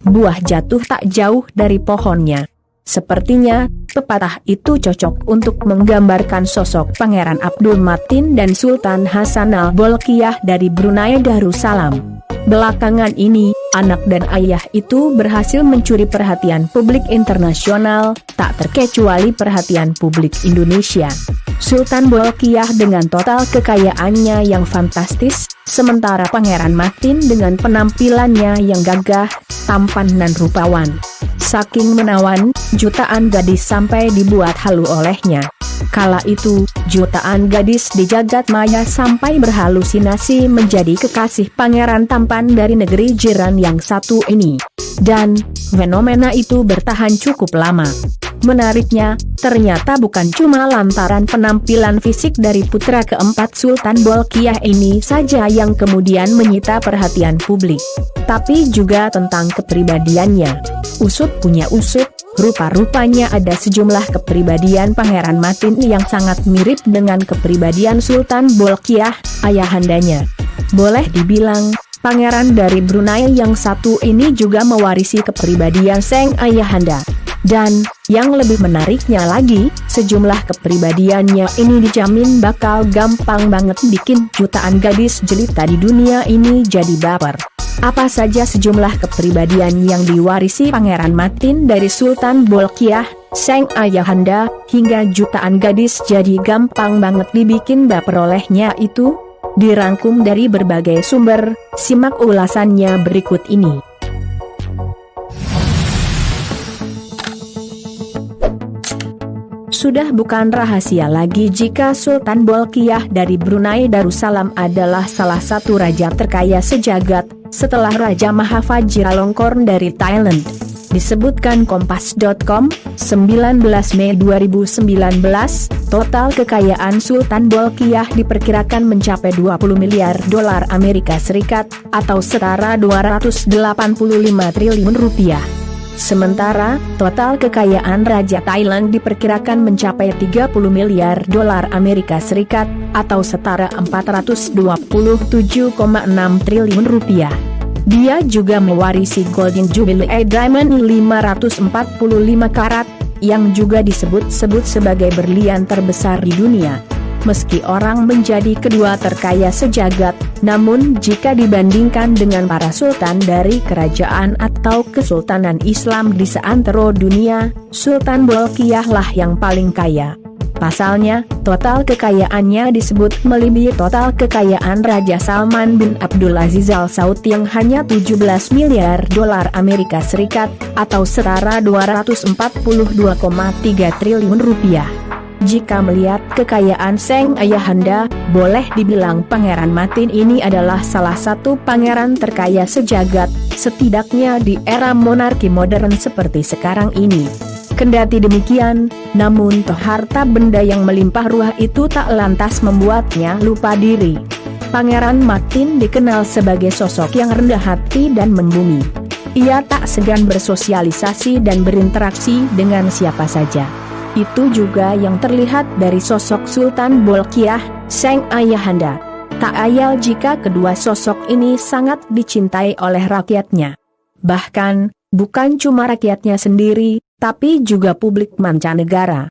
Buah jatuh tak jauh dari pohonnya. Sepertinya, pepatah itu cocok untuk menggambarkan sosok Pangeran Abdul Matin dan Sultan Hasan al-Bolkiah dari Brunei Darussalam. Belakangan ini, anak dan ayah itu berhasil mencuri perhatian publik internasional, tak terkecuali perhatian publik Indonesia. Sultan Bolkiah dengan total kekayaannya yang fantastis, sementara Pangeran Matin dengan penampilannya yang gagah, tampan dan rupawan. Saking menawan, jutaan gadis sampai dibuat halu olehnya. Kala itu, jutaan gadis di jagat maya sampai berhalusinasi menjadi kekasih pangeran tampan dari negeri jiran yang satu ini. Dan, fenomena itu bertahan cukup lama. Menariknya, ternyata bukan cuma lantaran penampilan fisik dari putra keempat Sultan Bolkiah ini saja yang kemudian menyita perhatian publik, tapi juga tentang kepribadiannya. Usut punya usut, rupa-rupanya ada sejumlah kepribadian Pangeran Matin yang sangat mirip dengan kepribadian Sultan Bolkiah, ayahandanya. Boleh dibilang, pangeran dari Brunei yang satu ini juga mewarisi kepribadian sang ayahanda. Dan, yang lebih menariknya lagi, sejumlah kepribadiannya ini dijamin bakal gampang banget bikin jutaan gadis jelita di dunia ini jadi baper. Apa saja sejumlah kepribadian yang diwarisi Pangeran Matin dari Sultan Bolkiah, sang ayahanda, hingga jutaan gadis jadi gampang banget dibikin baper olehnya itu? Dirangkum dari berbagai sumber, simak ulasannya berikut ini. Sudah bukan rahasia lagi jika Sultan Bolkiah dari Brunei Darussalam adalah salah satu raja terkaya sejagat, setelah Raja Mahavajiralongkorn dari Thailand. Disebutkan Kompas.com, 19 Mei 2019, total kekayaan Sultan Bolkiah diperkirakan mencapai 20 miliar dolar Amerika Serikat, atau setara 285 triliun rupiah. Sementara, total kekayaan Raja Thailand diperkirakan mencapai 30 miliar dolar Amerika Serikat, atau setara 427,6 triliun rupiah. Dia juga mewarisi Golden Jubilee Diamond 545 karat, yang juga disebut-sebut sebagai berlian terbesar di dunia. Meski orang menjadi kedua terkaya sejagat, namun jika dibandingkan dengan para sultan dari kerajaan atau kesultanan Islam di seantero dunia, Sultan Bolkiah lah yang paling kaya. Pasalnya, total kekayaannya disebut melebihi total kekayaan Raja Salman bin Abdul Aziz Al Saud yang hanya 17 miliar dolar Amerika Serikat, atau setara 242,3 triliun rupiah. Jika melihat kekayaan sang ayahanda, boleh dibilang Pangeran Matin ini adalah salah satu pangeran terkaya sejagat, setidaknya di era monarki modern seperti sekarang ini. Kendati demikian, namun toh harta benda yang melimpah ruah itu tak lantas membuatnya lupa diri. Pangeran Matin dikenal sebagai sosok yang rendah hati dan membumi. Ia tak segan bersosialisasi dan berinteraksi dengan siapa saja. Itu juga yang terlihat dari sosok Sultan Bolkiah, sang ayahanda. Tak ayal jika kedua sosok ini sangat dicintai oleh rakyatnya. Bahkan, bukan cuma rakyatnya sendiri, tapi juga publik mancanegara.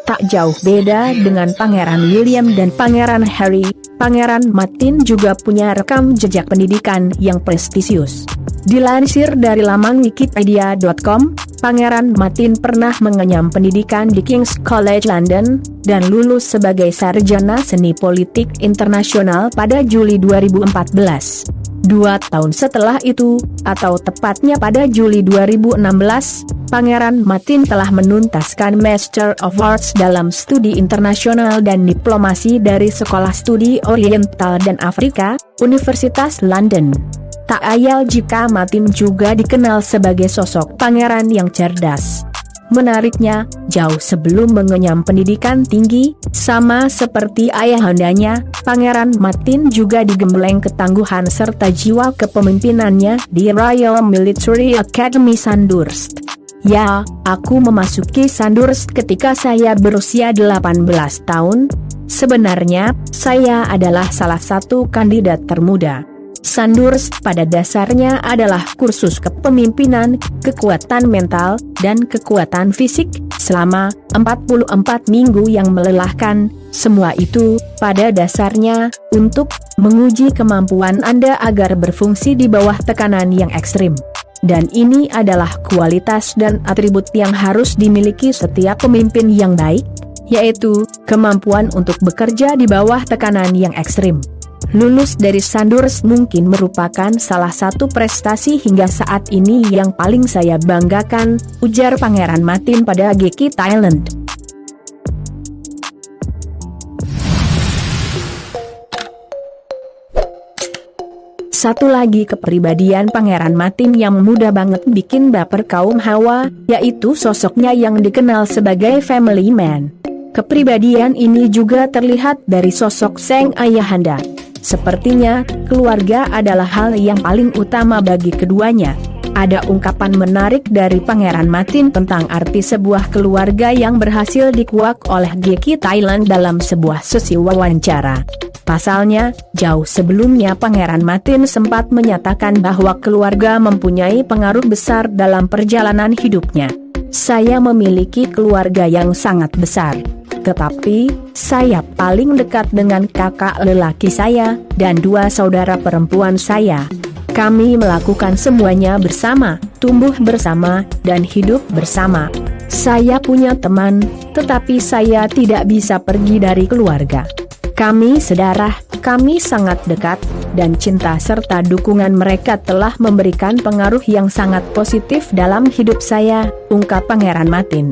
Tak jauh beda dengan Pangeran William dan Pangeran Harry, Pangeran Matin juga punya rekam jejak pendidikan yang prestisius. Dilansir dari laman wikipedia.com, Pangeran Matin pernah mengenyam pendidikan di King's College London, dan lulus sebagai sarjana seni politik internasional pada Juli 2014. 2 tahun setelah itu, atau tepatnya pada Juli 2016, Pangeran Matin telah menuntaskan Master of Arts dalam Studi Internasional dan Diplomasi dari Sekolah Studi Oriental dan Afrika, Universitas London. Tak ayal jika Matin juga dikenal sebagai sosok pangeran yang cerdas. Menariknya, jauh sebelum mengenyam pendidikan tinggi, sama seperti ayahandanya, Pangeran Matin juga digembleng ketangguhan serta jiwa kepemimpinannya di Royal Military Academy Sandhurst. Ya, aku memasuki Sandurs ketika saya berusia 18 tahun. Sebenarnya, saya adalah salah satu kandidat termuda. Sandurs pada dasarnya adalah kursus kepemimpinan, kekuatan mental, dan kekuatan fisik, selama 44 minggu yang melelahkan. Semua itu, pada dasarnya, untuk menguji kemampuan Anda agar berfungsi di bawah tekanan yang ekstrim. Dan ini adalah kualitas dan atribut yang harus dimiliki setiap pemimpin yang baik, yaitu kemampuan untuk bekerja di bawah tekanan yang ekstrim. Lulus dari Sandurs mungkin merupakan salah satu prestasi hingga saat ini yang paling saya banggakan, ujar Pangeran Matin pada GQ Thailand. Satu lagi kepribadian Pangeran Matin yang mudah banget bikin baper kaum hawa, yaitu sosoknya yang dikenal sebagai family man. Kepribadian ini juga terlihat dari sosok sang ayahanda. Sepertinya, keluarga adalah hal yang paling utama bagi keduanya. Ada ungkapan menarik dari Pangeran Matin tentang arti sebuah keluarga yang berhasil dikuak oleh GQ Thailand dalam sebuah sesi wawancara. Pasalnya, jauh sebelumnya Pangeran Matin sempat menyatakan bahwa keluarga mempunyai pengaruh besar dalam perjalanan hidupnya. Saya memiliki keluarga yang sangat besar. Tetapi, saya paling dekat dengan kakak lelaki saya, dan 2 saudara perempuan saya. Kami melakukan semuanya bersama, tumbuh bersama, dan hidup bersama. Saya punya teman, tetapi saya tidak bisa pergi dari keluarga. Kami sedarah, kami sangat dekat, dan cinta serta dukungan mereka telah memberikan pengaruh yang sangat positif dalam hidup saya, ungkap Pangeran Matin.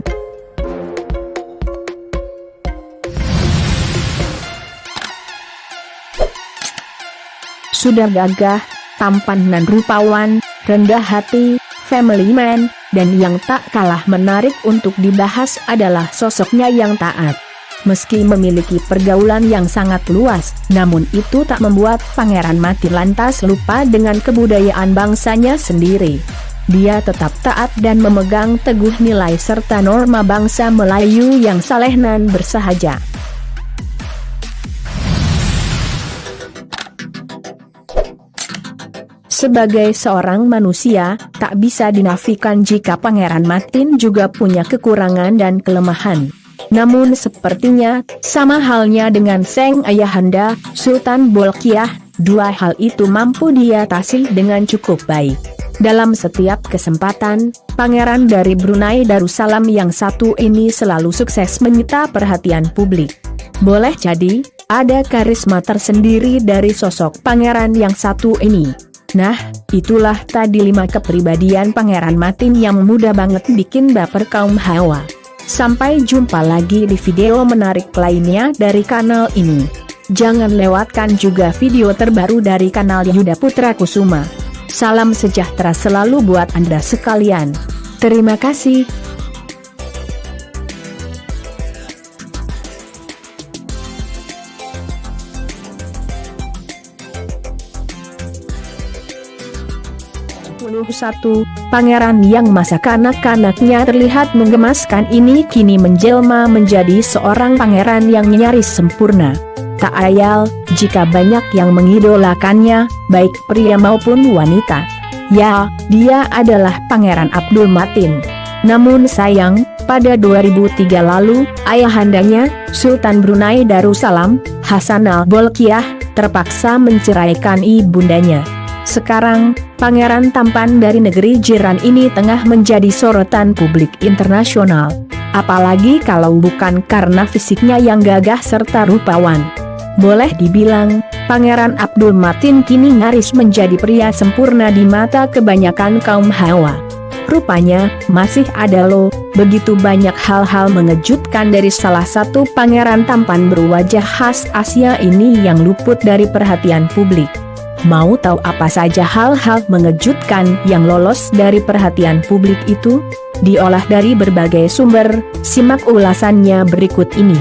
Sudah gagah, tampan dan rupawan, rendah hati, family man, dan yang tak kalah menarik untuk dibahas adalah sosoknya yang taat. Meski memiliki pergaulan yang sangat luas, namun itu tak membuat Pangeran Matin lantas lupa dengan kebudayaan bangsanya sendiri. Dia tetap taat dan memegang teguh nilai serta norma bangsa Melayu yang saleh dan bersahaja. Sebagai seorang manusia, tak bisa dinafikan jika Pangeran Matin juga punya kekurangan dan kelemahan. Namun sepertinya, sama halnya dengan sang ayahanda, Sultan Bolkiah, 2 hal itu mampu diatasi dengan cukup baik. Dalam setiap kesempatan, pangeran dari Brunei Darussalam yang satu ini selalu sukses menyita perhatian publik. Boleh jadi, ada karisma tersendiri dari sosok pangeran yang satu ini. Nah, itulah tadi 5 kepribadian Pangeran Matin yang mudah banget bikin baper kaum hawa. Sampai jumpa lagi di video menarik lainnya dari kanal ini. Jangan lewatkan juga video terbaru dari kanal Yuda Putra Kusuma. Salam sejahtera selalu buat Anda sekalian. Terima kasih. Pangeran yang masa kanak-kanaknya terlihat menggemaskan ini kini menjelma menjadi seorang pangeran yang nyaris sempurna. Tak ayal, jika banyak yang mengidolakannya, baik pria maupun wanita. Ya, dia adalah Pangeran Abdul Matin. Namun sayang, pada 2003 lalu, ayahandanya, Sultan Brunei Darussalam, Hassanal Bolkiah, terpaksa menceraikan ibundanya. Sekarang, pangeran tampan dari negeri jiran ini tengah menjadi sorotan publik internasional. Apalagi kalau bukan karena fisiknya yang gagah serta rupawan. Boleh dibilang, Pangeran Abdul Matin kini nyaris menjadi pria sempurna di mata kebanyakan kaum hawa. Rupanya, masih ada loh, begitu banyak hal-hal mengejutkan dari salah satu pangeran tampan berwajah khas Asia ini yang luput dari perhatian publik. Mau tahu apa saja hal-hal mengejutkan yang lolos dari perhatian publik itu? Diolah dari berbagai sumber, simak ulasannya berikut ini.